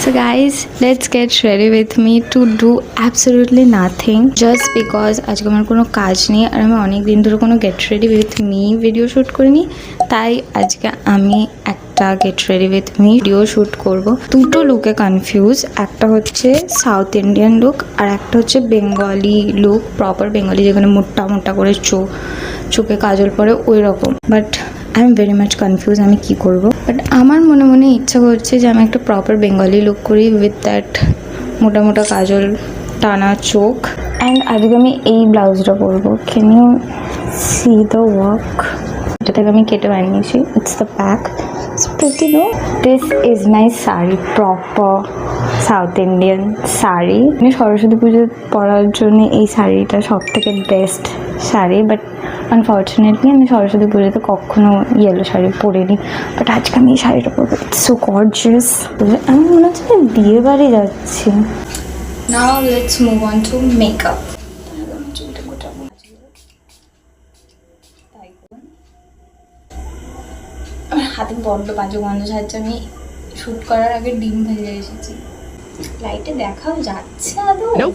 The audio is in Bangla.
So guys, let's get ready with me to do absolutely nothing just because আজকে আমার কোনো কাজ নেই আর আমি অনেক দিন ধরে কোনো get ready with me video shoot করিনি, তাই আজকে আমি একটা get ready with me video shoot করব। দুটো লুকে কনফিউজ, একটা হচ্ছে সাউথ ইন্ডিয়ান লুক আর একটা হচ্ছে বেঙ্গলি লুক, প্রপার বেঙ্গলি যেখানে মোটা মোটা করে চোখে কাজল পরে ওই রকম। But I am very much confuse আমি কী করবো। বাট আমার মনে মনে ইচ্ছা করছে যে আমি একটা প্রপার বেঙ্গলি লুক করি উইথ দ্যাট মোটা মোটা কাজল টানা চোখ। অ্যান্ড আজকে আমি এই ব্লাউজটা পরবো। Can you see the work? এটা থেকে আমি কেটে বানিয়েছি। It's the back. It's pretty no. This is my sari, proper south Indian sari. মানে সরস্বতী পুজো পরার জন্য এই শাড়িটা সব থেকে বেস্ট শাড়ি। বাট আনফর্চুনেটলি আমি সরস্বতী পুজোতে কখনো ইয়েলো শাড়ি পরিনি, বাট আজকে আমি এই শাড়িটা পরবো। It's so gorgeous. আমি মনে হচ্ছে আমি বিয়ে বাড়ি যাচ্ছি। Now let's move on to makeup. আমার হাতে বড্ড বাজে গন্ধ ছাড়ছে। আমি শ্যুট করার আগে ডিম ভেজে এসেছি। লাইটে দেখাও যাচ্ছে আদৌ?